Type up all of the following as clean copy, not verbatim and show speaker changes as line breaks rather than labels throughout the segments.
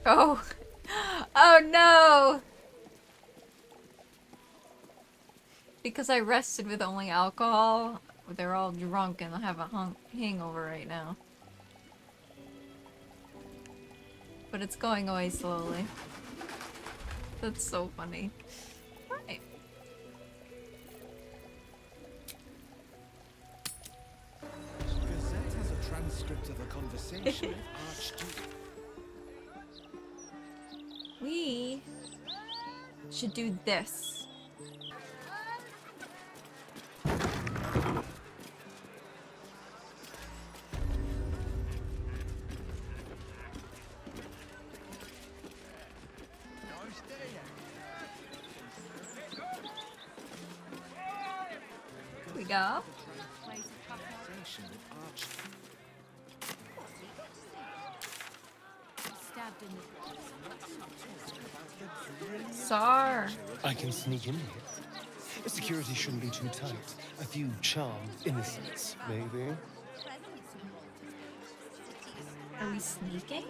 Oh. Oh no! Because I rested with only alcohol, they're all drunk and have a hangover right now. But it's going away slowly. That's so funny. Right.
Gazette has a transcript of a conversation with Archduke.
We should do this. We go. Sar.
I can sneak in here. Security shouldn't be too tight. A few charmed innocents, maybe.
Are we sneaking?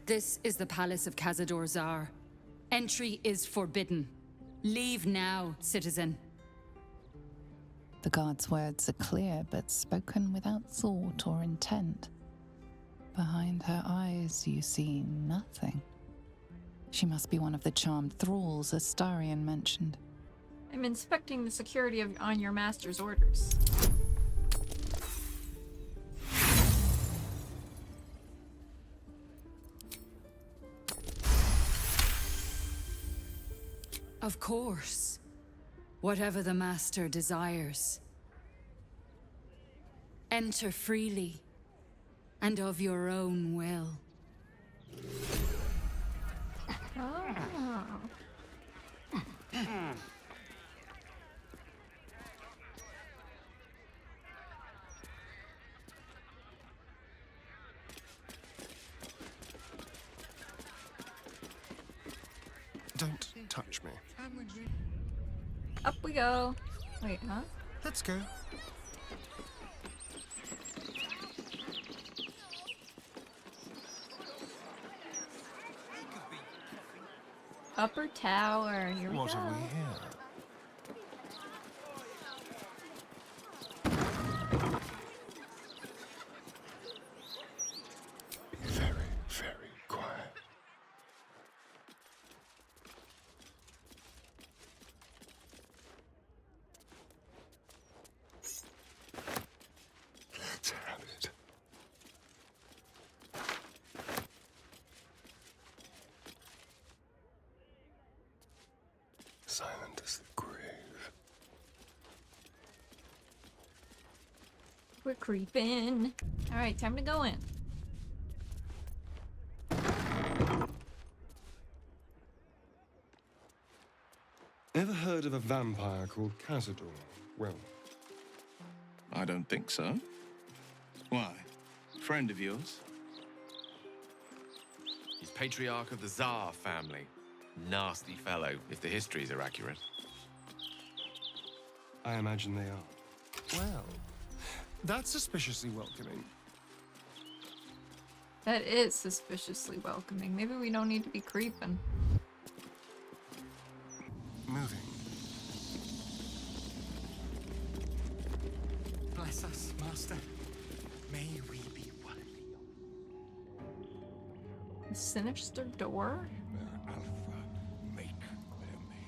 This is the palace of Cazador Czar. Entry is forbidden. Leave now, citizen.
The guard's words are clear, but spoken without thought or intent. Behind her eyes, you see nothing. She must be one of the charmed thralls Astarion mentioned.
I'm inspecting the security on your master's orders.
Of course. Whatever the master desires. Enter freely, and of your own will.
Oh.
Don't touch me.
Up we go. Wait, huh?
Let's go.
Upper tower. Here we
What
go.
have we here? Be very, very quiet. Let's have it. Silent as the grave.
We're creeping. Alright, time to go in.
Ever heard of a vampire called Cazador? Well,
I don't think so. Why? Friend of yours?
He's patriarch of the Tsar family. Nasty fellow, if the histories are accurate.
I imagine they are. Well, that's suspiciously welcoming.
That is suspiciously welcoming. Maybe we don't need to be creeping.
Moving.
Bless us, Master. May we be worthy
A sinister door?
of Alpha. Make them here.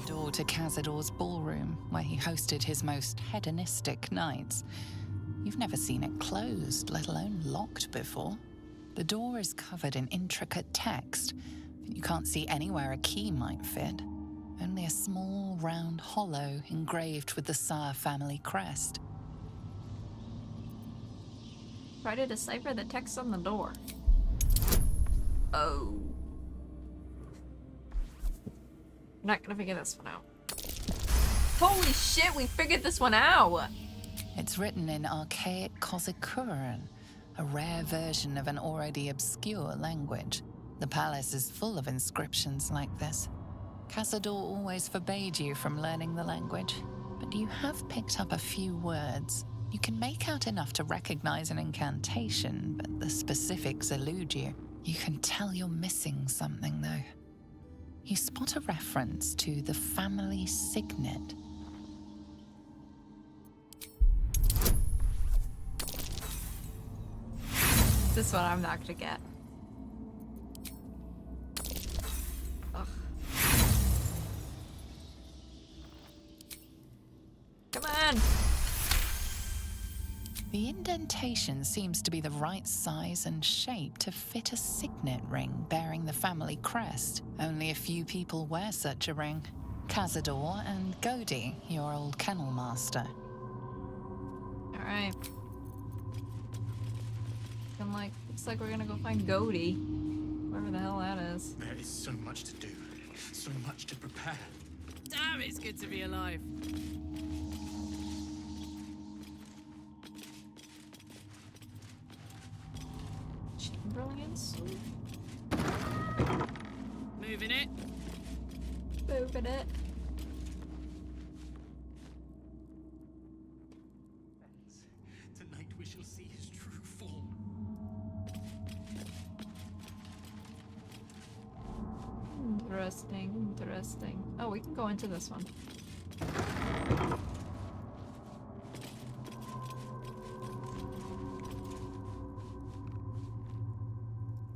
Door to Cazador's ballroom, where he hosted his most hedonistic nights. You've never seen it closed, let alone locked before. The door is covered in intricate text. You can't see anywhere a key might fit. Only a small, round hollow engraved with the Tsar family crest.
Try to decipher the text on the door. Oh. Not gonna figure this one out. Holy shit, we figured this one out!
It's written in archaic Cazador, a rare version of an already obscure language. The palace is full of inscriptions like this. Cazador always forbade you from learning the language, but you have picked up a few words. You can make out enough to recognize an incantation, but the specifics elude you. You can tell you're missing something, though. You spot a reference to the family signet.
This one I'm not gonna get. Ugh. Come on!
The indentation seems to be the right size and shape to fit a signet ring bearing the family crest. Only a few people wear such a ring. Cazador and Godi, your old kennel master.
Alright. Looks like we're gonna go find Godi. Wherever the hell that is.
There is so much to do, so much to prepare.
Damn, it's good to be alive.
Brilliance.
Moving it.
Moving it.
Tonight we shall see his true form.
Interesting, interesting. Oh, we can go into this one.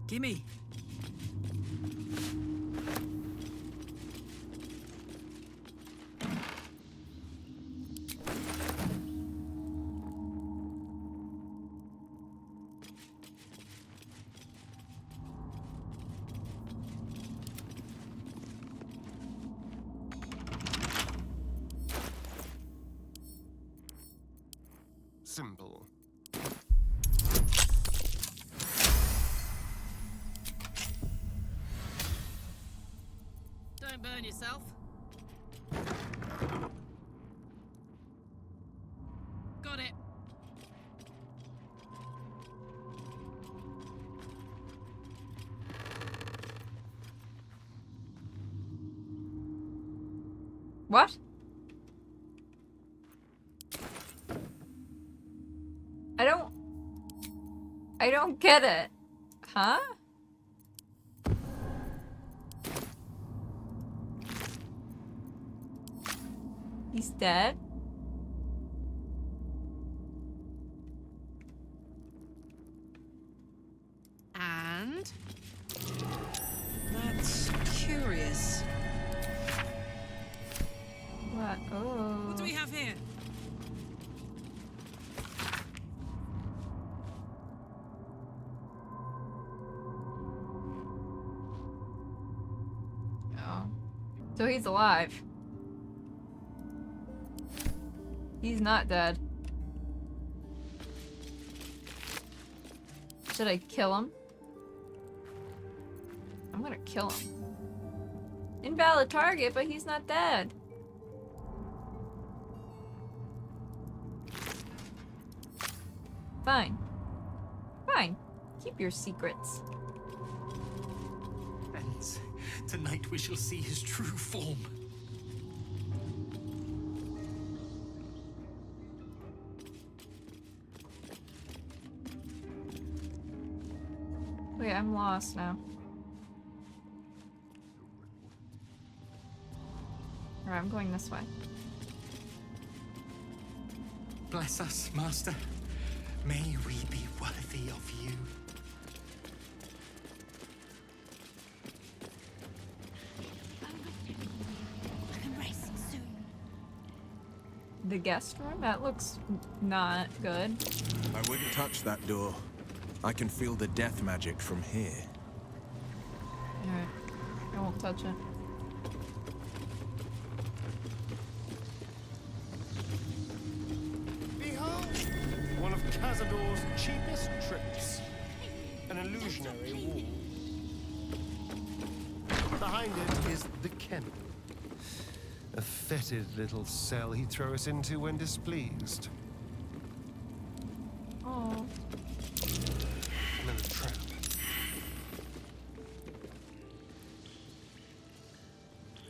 Gimme.
Simple.
Don't burn yourself. Got it.
What? I don't get it. Huh? He's dead?
And? That's curious.
What? Oh.
What do we have here?
Oh. So he's alive. He's not dead. Should I kill him? I'm gonna kill him. Invalid target, but he's not dead. Fine. Fine. Keep your secrets.
And tonight we shall see his true form.
Wait, I'm lost now. Alright, I'm going this way.
Bless us, Master. May we be worthy of you.
The guest room? That looks not good.
I wouldn't touch that door. I can feel the death magic from here.
Alright. I won't touch it.
Behold, one of Cazador's cheapest tricks. An illusionary wall. Behind it is the kennel. A fetid little cell he'd throw us into when displeased.
Oh.
Another trap.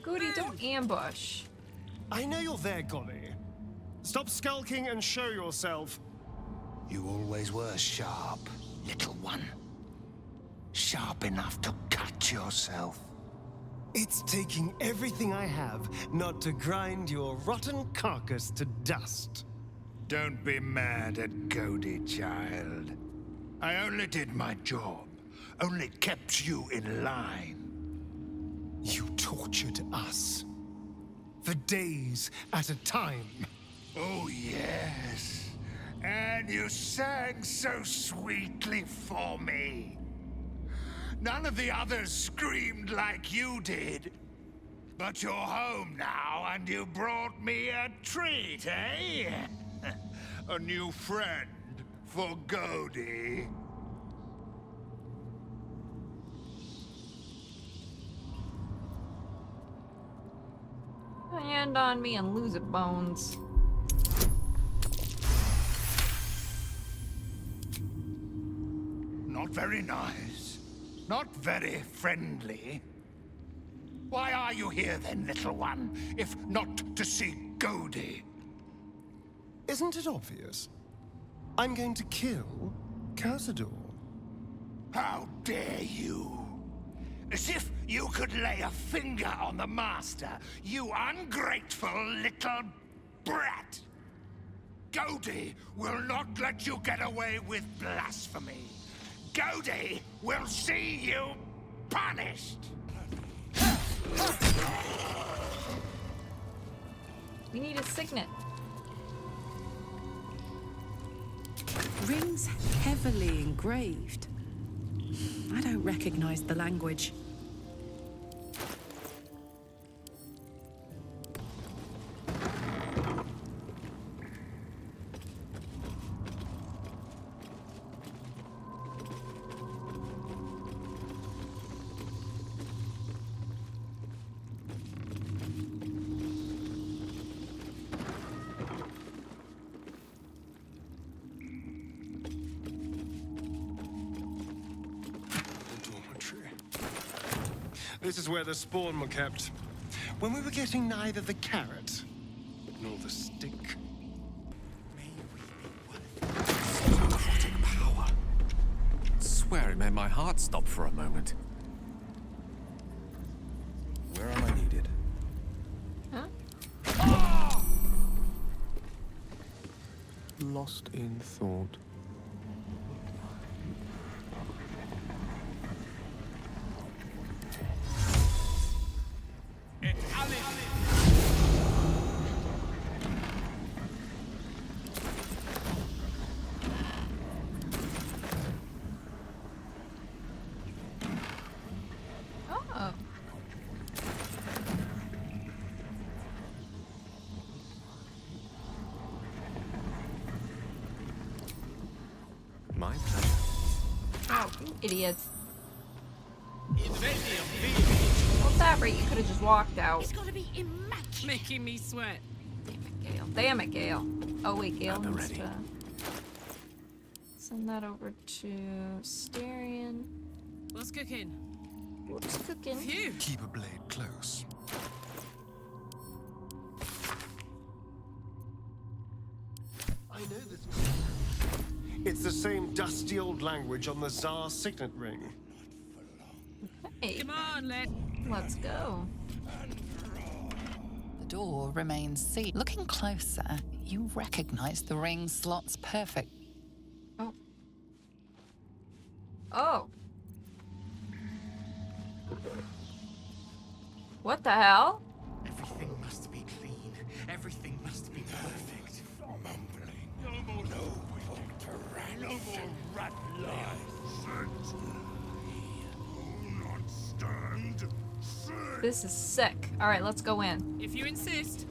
Goody, don't ambush.
I know you're there, Golly. Stop skulking and show yourself.
You always were sharp, little one. Sharp enough to cut yourself.
It's taking everything I have not to grind your rotten carcass to dust.
Don't be mad at Cody, child. I only did my job. Only kept you in line.
You tortured us. For days at a time.
Oh, yes. And you sang so sweetly for me. None of the others screamed like you did. But you're home now, and you brought me a treat, eh? A new friend for Cody.
Hand on me and lose it, Bones.
Not very nice. Not very friendly. Why are you here then, little one, if not to see Cody?
Isn't it obvious? I'm going to kill Cazador.
How dare you? As if you could lay a finger on the master, you ungrateful little brat! Cody will not let you get away with blasphemy. Cody will see you punished!
We need a signet.
Rings heavily engraved. I don't recognize the language.
This is where the spawn were kept. When we were getting neither the carrot nor the stick.
Necrotic power. Swear it made my heart stop for a moment.
Where am I needed?
Huh?
Lost in thought.
Oh.
My pleasure.
Oh, you idiots. What's that, right? You could have just walked out.
It's gotta be immaculate. Making me sweat.
Damn it, Gale. Damn it, Gale. Oh, wait, Gale
I'm
needs
ready.
to send that over to Astarion.
What's cooking?
What's cooking?
Phew.
Keep a blade close. I know this. It's the same dusty old language on the Tsar's signet ring.
Hey,
Come on,
let's go.
The door remains sealed. Looking closer, you recognize the ring slots perfect.
Oh. Oh. What the hell?
Everything must be clean. Everything must be perfect.
Mumbling. No more no more rat lies. Do not stand.
This is sick. Alright, let's go in.
If you insist.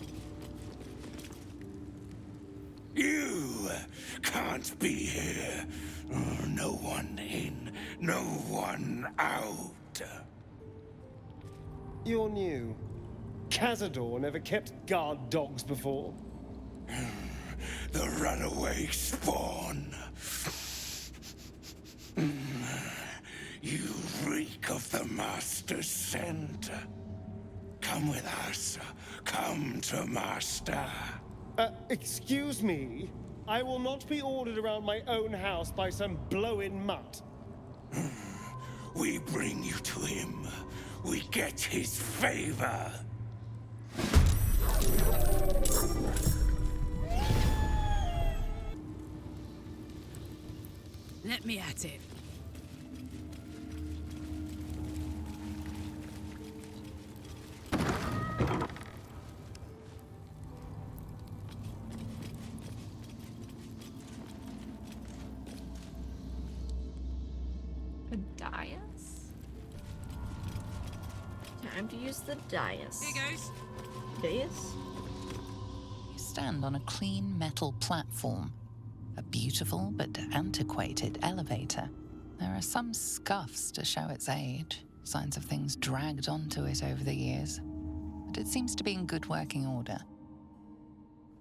You can't be here. No one in, no one out.
You're new. Cazador never kept guard dogs before.
The runaway spawn. You reek of the Master's scent. Come with us. Come to Master.
Excuse me? I will not be ordered around my own house by some blow-in mutt.
We bring you to him. We get his favor.
Let me at it.
A dais? Time to use the dais.
Here goes.
Dais?
You stand on a clean metal platform. A beautiful but antiquated elevator. There are some scuffs to show its age, signs of things dragged onto it over the years. But it seems to be in good working order.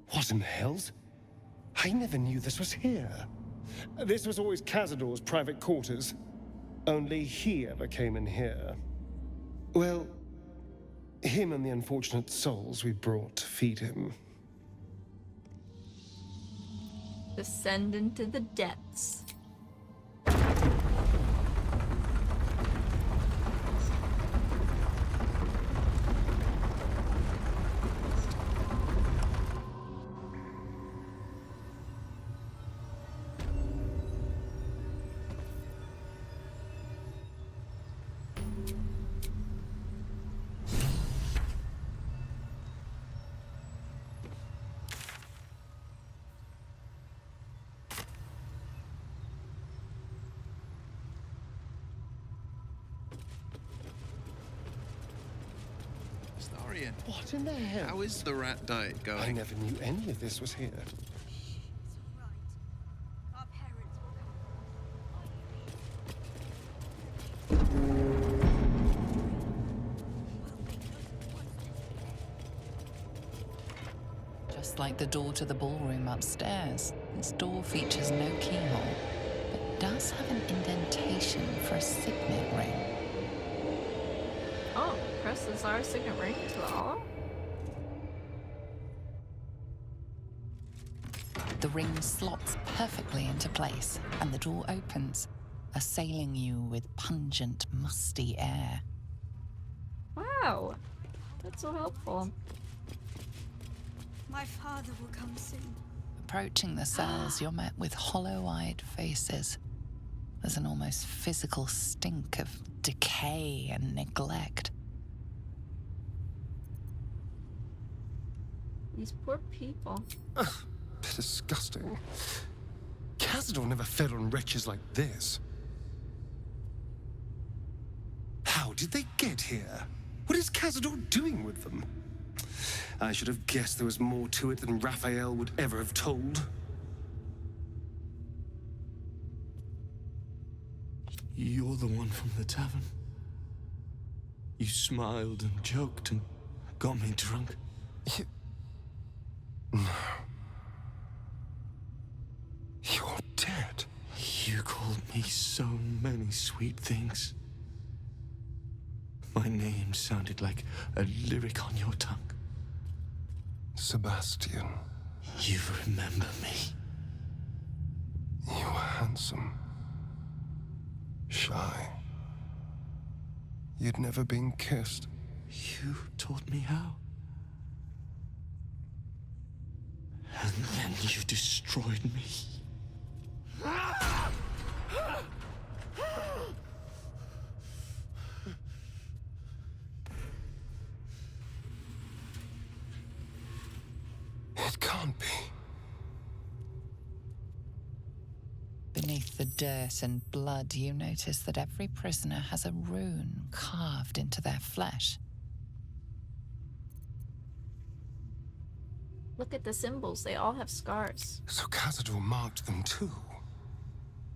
What in the hells? I never knew this was here. This was always Cazador's private quarters. Only he ever came in here. Well, him and the unfortunate souls we brought to feed him.
Descend into the depths.
Astarion,
What in the hell?
how is the rat diet going?
I never knew any of this was here.
Just like the door to the ballroom upstairs, this door features no keyhole, but does have an indentation for a signet ring.
Oh, press the Tsar's signet ring to the hollow?
The ring slots perfectly into place, and the door opens, assailing you with pungent, musty air.
Wow, that's so helpful.
My father will come soon.
Approaching the cells, you're met with hollow-eyed faces. There's an almost physical stink of decay and neglect.
These poor people.
Disgusting. Cazador never fed on wretches like this. How did they get here? What is Cazador doing with them? I should have guessed there was more to it than Raphael would ever have told.
You're the one from the tavern. You smiled and joked and got me drunk.
No. You're dead.
You called me so many sweet things. My name sounded like a lyric on your tongue.
Sebastian.
You remember me.
You were handsome. Shy. You'd never been kissed.
You taught me how. And then you destroyed me.
It can't be.
Beneath the dirt and blood, you notice that every prisoner has a rune carved into their flesh.
Look at the symbols, they all have scars.
So Cazador marked them too.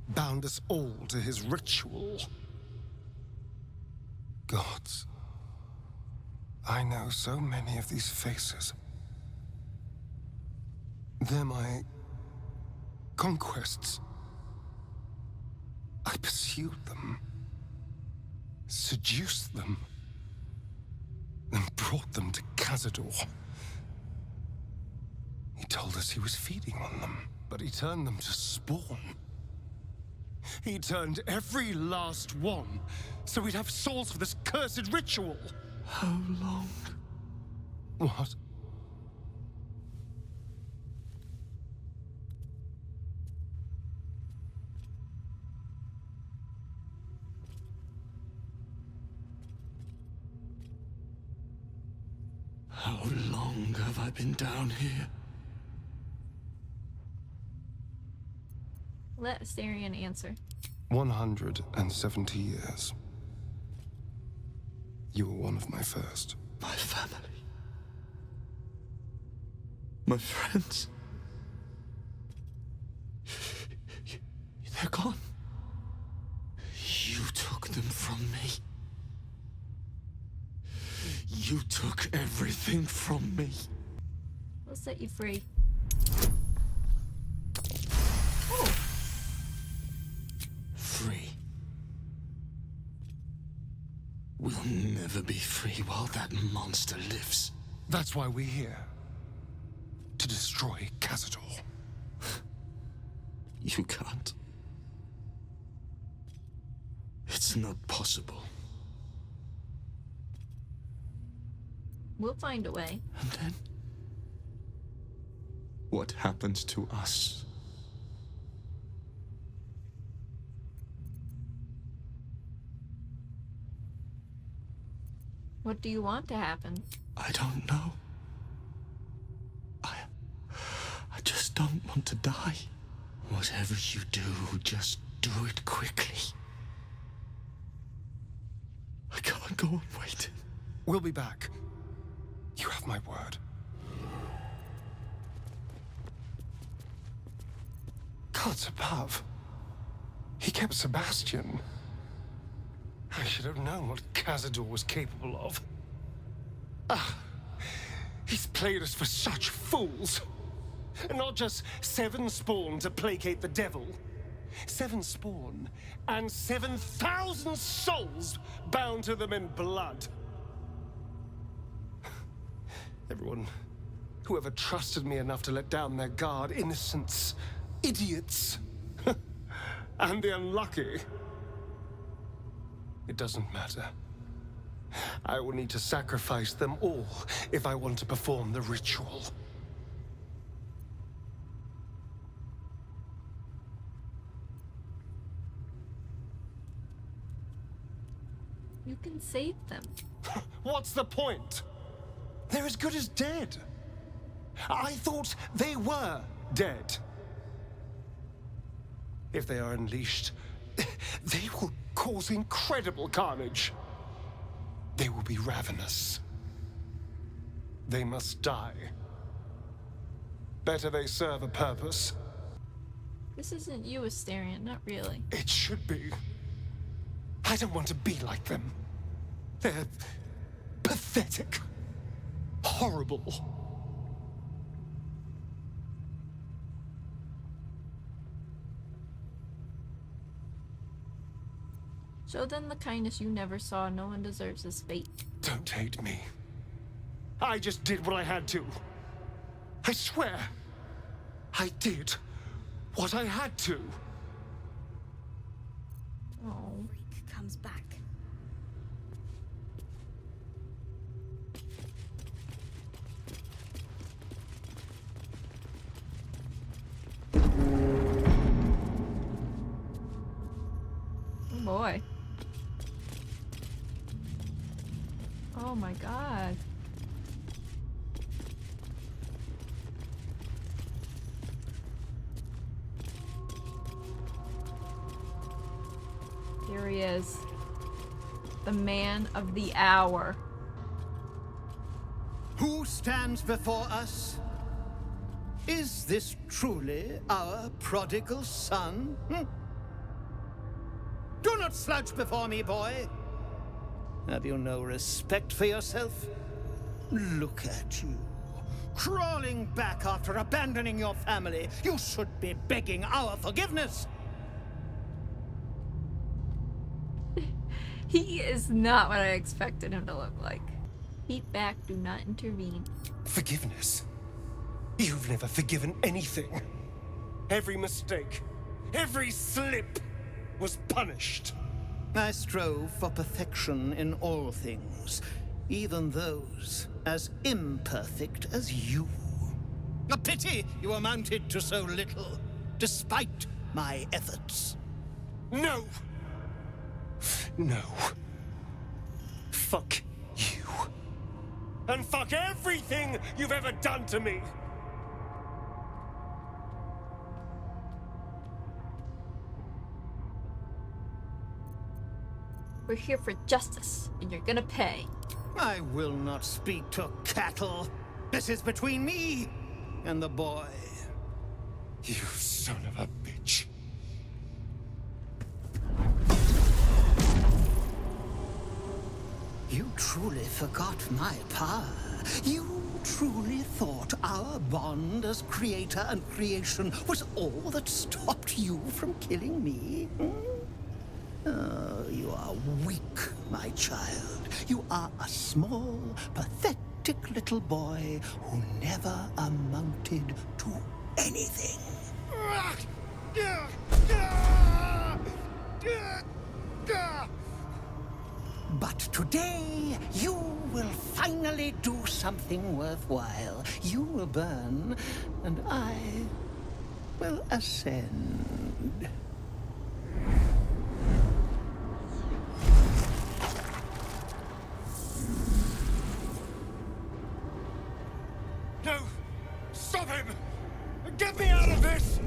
Bound us all to his ritual. Gods. I know so many of these faces. They're my conquests. I pursued them, seduced them, and brought them to Cazador. He told us he was feeding on them, but he turned them to spawn. He turned every last one, so we'd have souls for this cursed ritual.
How long?
What?
How long have I been down here?
Let Astarion answer.
170 years. You were one of my first.
My family. My friends. They're gone. You took them from me. You took everything from me.
We'll set you free. Oh.
Free. We'll never be free while that monster lives.
That's why we're here. To destroy Cazador.
You can't. It's not possible.
We'll find a way.
And then? What happens to us?
What do you want to happen?
I don't know. I just don't want to die. Whatever you do, just do it quickly. I can't go on waiting.
We'll be back. You have my word. Gods above. He kept Sebastian. I should have known what Cazador was capable of. Ah, he's played us for such fools. And not just 7 spawn to placate the devil. 7 spawn and 7,000 souls bound to them in blood. Everyone, whoever trusted me enough to let down their guard, innocents, idiots, and the unlucky. It doesn't matter. I will need to sacrifice them all if I want to perform the ritual.
You can save them.
What's the point? They're as good as dead. I thought they were dead. If they are unleashed, they will cause incredible carnage. They will be ravenous. They must die. Better they serve a purpose.
This isn't you, Astarion, not really.
It should be. I don't want to be like them. They're pathetic. Horrible.
Show them the kindness you never saw. No one deserves this fate.
Don't hate me. I just did what I had to. I swear. I did what I had to.
Oh.
Freak comes back.
Oh boy. Oh my god. Here he is. The man of the hour.
Who stands before us? Is this truly our prodigal son? Do not slouch before me, boy. Have you no respect for yourself? Look at you. Crawling back after abandoning your family. You should be begging our forgiveness.
He is not what I expected him to look like. Feet back, do not intervene.
Forgiveness? You've never forgiven anything. Every mistake, every slip was punished.
I strove for perfection in all things, even those as imperfect as you. A pity you amounted to so little, despite my efforts.
No! No. Fuck you. And fuck everything you've ever done to me!
We're here for justice, and you're gonna pay.
I will not speak to cattle. This is between me and the boy.
You son of a bitch.
You truly forgot my power. You truly thought our bond as creator and creation was all that stopped you from killing me? Oh, you are weak, my child. You are a small, pathetic little boy who never amounted to anything. But today, you will finally do something worthwhile. You will burn, and I will ascend.
No! Stop him! Get me out of this!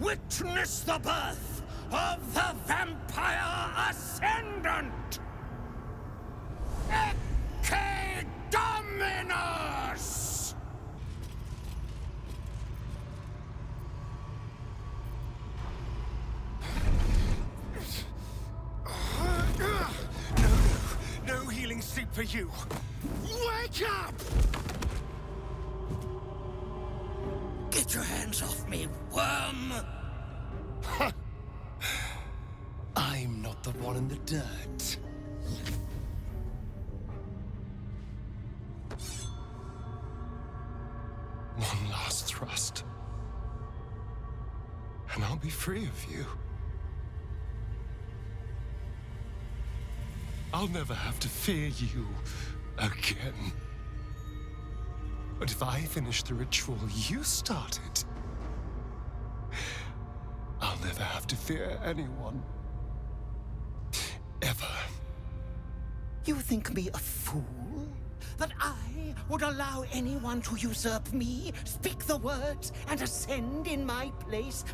Witness the birth of the Vampire Ascendant! Ecce Dominus!
No healing sleep for you! Wake up!
Get your hands off me, worm!
I'm not the one in the dirt. One last thrust. And I'll be free of you. I'll never have to fear you again. But if I finish the ritual you started, I'll never have to fear anyone. Ever.
You think me a fool? That I would allow anyone to usurp me, speak the words, and ascend in my place?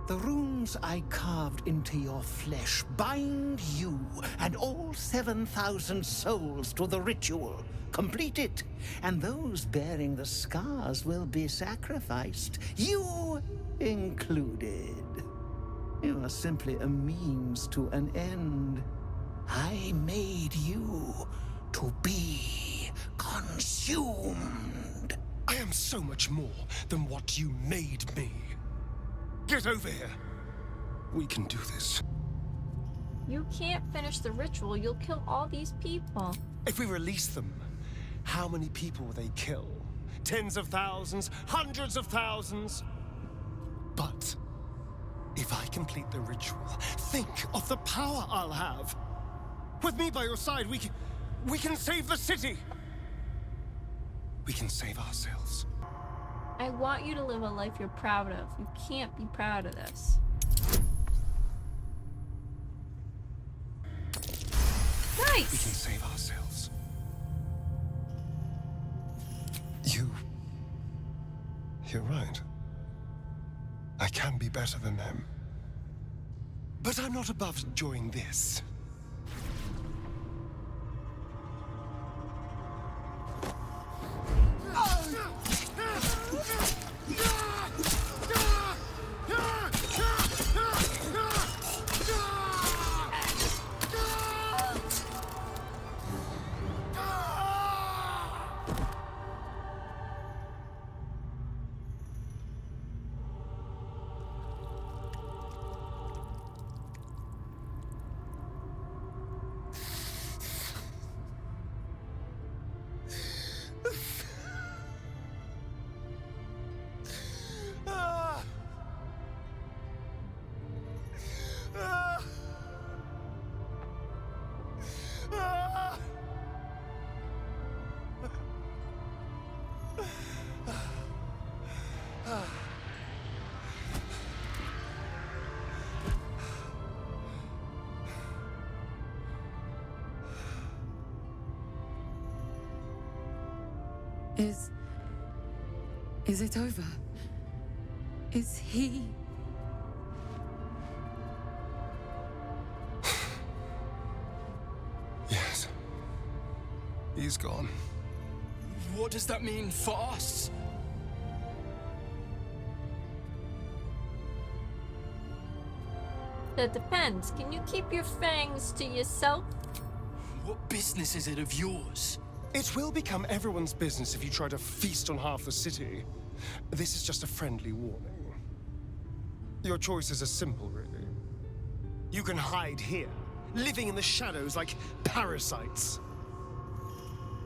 The runes I carved into your flesh bind you and all 7,000 souls to the ritual. Complete it, and those bearing the scars will be sacrificed, you included. You are simply a means to an end. I made you to be consumed.
I am so much more than what you made me. Get over here. We can do this.
You can't finish the ritual. You'll kill all these people.
If we release them, how many people will they kill? Tens of thousands? Hundreds of thousands? But if I complete the ritual, think of the power I'll have. With me by your side, we can save the city. We can save ourselves.
I want you to live a life you're proud of. You can't be proud of this. Nice!
We can save ourselves. You're right. I can be better than them. But I'm not above enjoying this.
Is it over? Is he...
Yes. He's gone.
What does that mean for us?
That depends. Can you keep your fangs to yourself?
What business is it of yours?
It will become everyone's business if you try to feast on half the city. This is just a friendly warning. Your choices are simple, really. You can hide here, living in the shadows like parasites.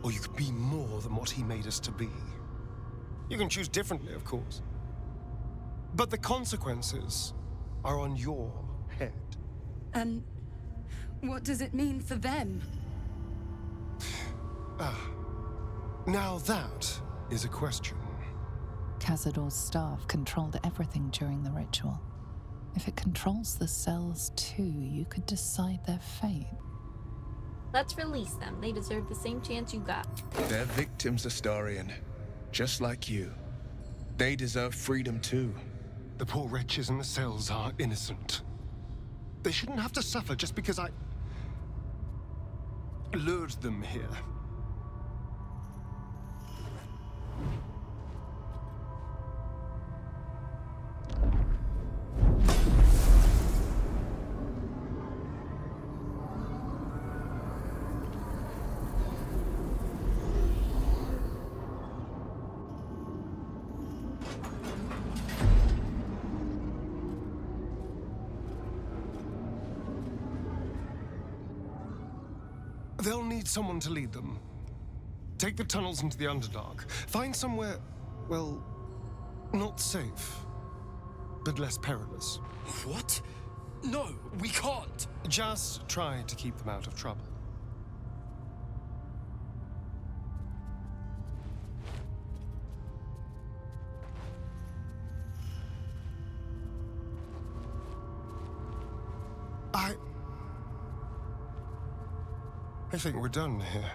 Or you could be more than what he made us to be. You can choose differently, of course. But the consequences are on your head.
And what does it mean for them?
Now that is a question.
Cazador's staff controlled everything during the ritual. If it controls the cells too, you could decide their fate.
Let's release them. They deserve the same chance you got.
They're victims, Astarion. Just like you. They deserve freedom too.
The poor wretches in the cells are innocent. They shouldn't have to suffer just because I lured them here. They'll need someone to lead them. Take the tunnels into the Underdark. Find somewhere, well, not safe, but less perilous.
What? No, we can't.
Just try to keep them out of trouble. I think we're done here.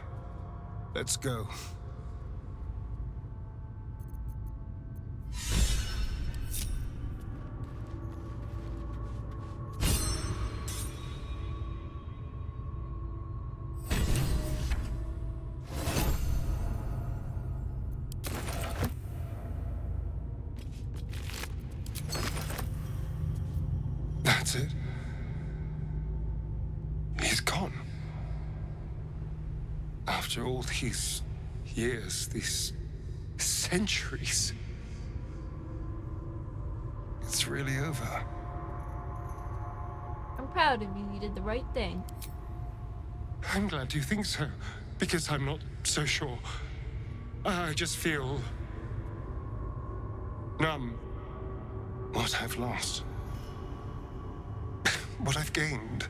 Let's go. That's it. He's gone. After all these years, these centuries, it's really over.
I'm proud of you. You did the right thing.
I'm glad you think so, because I'm not so sure. I just feel numb. What I've lost. What I've gained.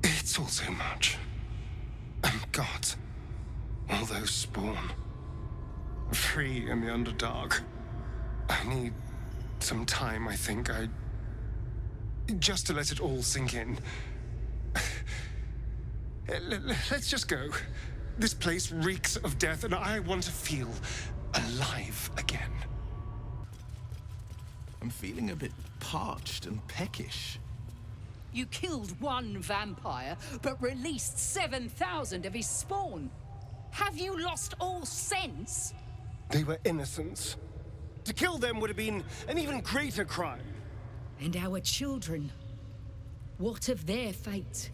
It's all so much. And God, all those spawn. Free in the Underdark. I need some time, I think. Just to let it all sink in. Let's just go. This place reeks of death, and I want to feel alive again.
I'm feeling a bit parched and peckish.
You killed one vampire, but released 7,000 of his spawn. Have you lost all sense?
They were innocents. To kill them would have been an even greater crime.
And our children? What of their fate?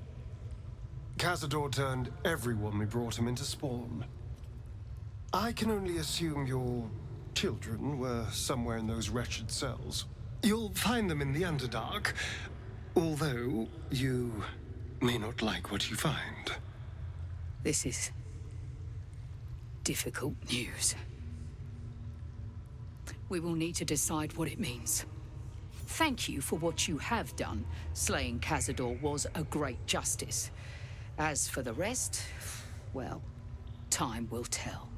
Cazador turned everyone we brought him into spawn. I can only assume your children were somewhere in those wretched cells. You'll find them in the Underdark. Although, you may not like what you find.
This is difficult news. We will need to decide what it means. Thank you for what you have done. Slaying Cazador was a great justice. As for the rest, well, time will tell.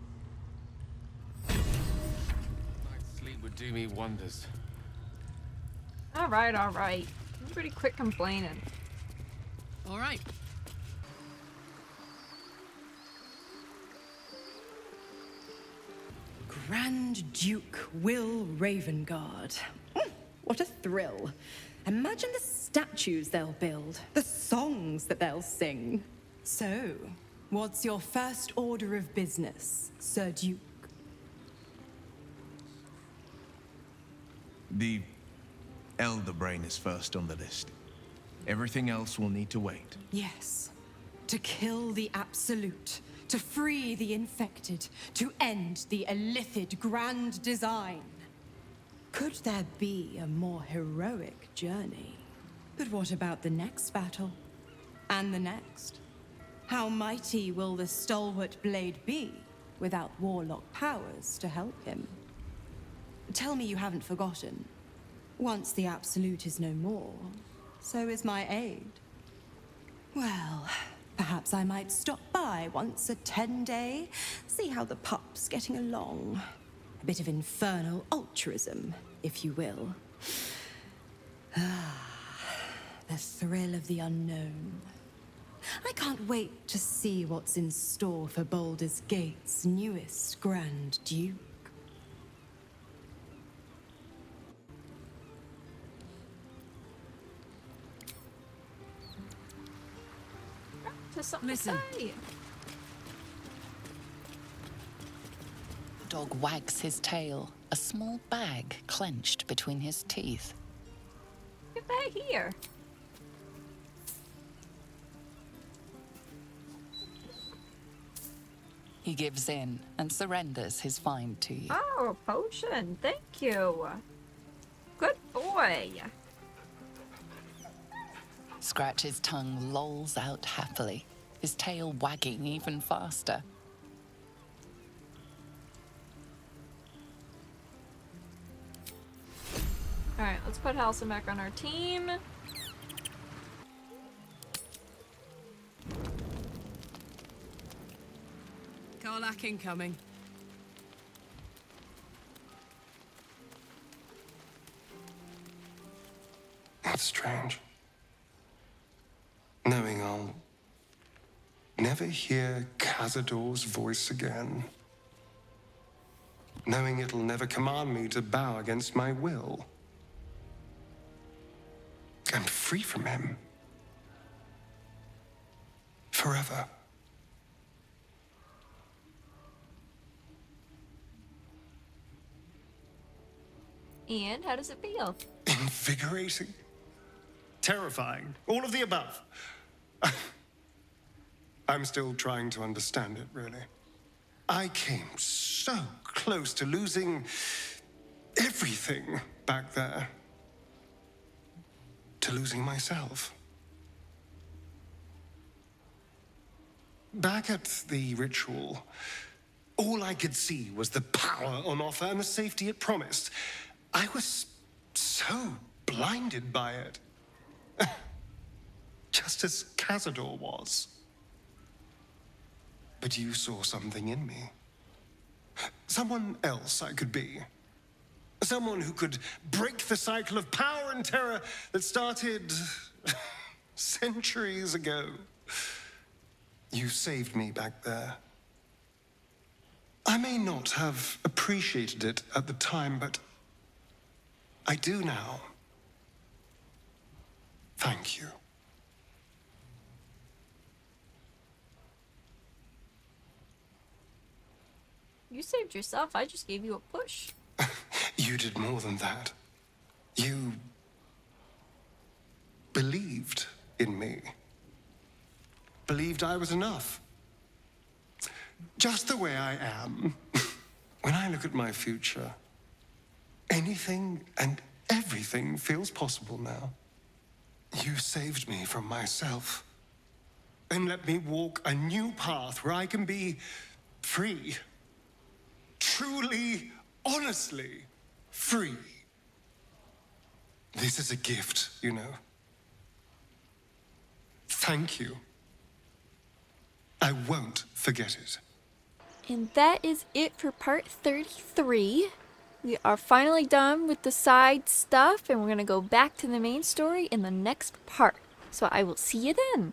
sleep would do me wonders.
Alright, alright. Everybody quit complaining.
All right.
Grand Duke Will Ravengard. What a thrill. Imagine the statues they'll build, the songs that they'll sing. So, what's your first order of business, Sir Duke?
The Elder Brain is first on the list. Everything else will need to wait.
Yes. To kill the Absolute, to free the infected, to end the illithid grand design. Could there be a more heroic journey? But what about the next battle? And the next? How mighty will the stalwart blade be without warlock powers to help him? Tell me you haven't forgotten. Once the Absolute is no more, so is my aid. Well, perhaps I might stop by once a 10-day, see how the pup's getting along. A bit of infernal altruism, if you will. The thrill of the unknown. I can't wait to see what's in store for Baldur's Gate's newest Grand Duke.
Just something
Listen.
to say.
The dog wags his tail, a small bag clenched between his teeth.
Get back here.
He gives in and surrenders his find to you.
Oh, a potion. Thank you. Good boy.
Scratch's tongue lolls out happily, his tail wagging even faster.
Alright, let's put Halson back on our team.
Karlach incoming.
That's strange. Knowing I'll never hear Cazador's voice again. Knowing it'll never command me to bow against my will. And free from him. Forever.
And how does it feel?
Invigorating. Terrifying. All of the above. I'm still trying to understand it, really. I came so close to losing everything back there. To losing myself. Back at the ritual, all I could see was the power on offer and the safety it promised. I was so blinded by it. Just as Cazador was. But you saw something in me. Someone else I could be. Someone who could break the cycle of power and terror that started centuries ago. You saved me back there. I may not have appreciated it at the time, but I do now. Thank you.
You saved yourself. I just gave you a push.
You did more than that. You believed in me. Believed I was enough. Just the way I am. When I look at my future, anything and everything feels possible now. You saved me from myself. And let me walk a new path where I can be free. Truly, honestly free. This is a gift, you know. Thank you. I won't forget it.
And that is it for part 33. we are finally done with the side stuff and we're going to go back to the main story in the next part. So I will see you then.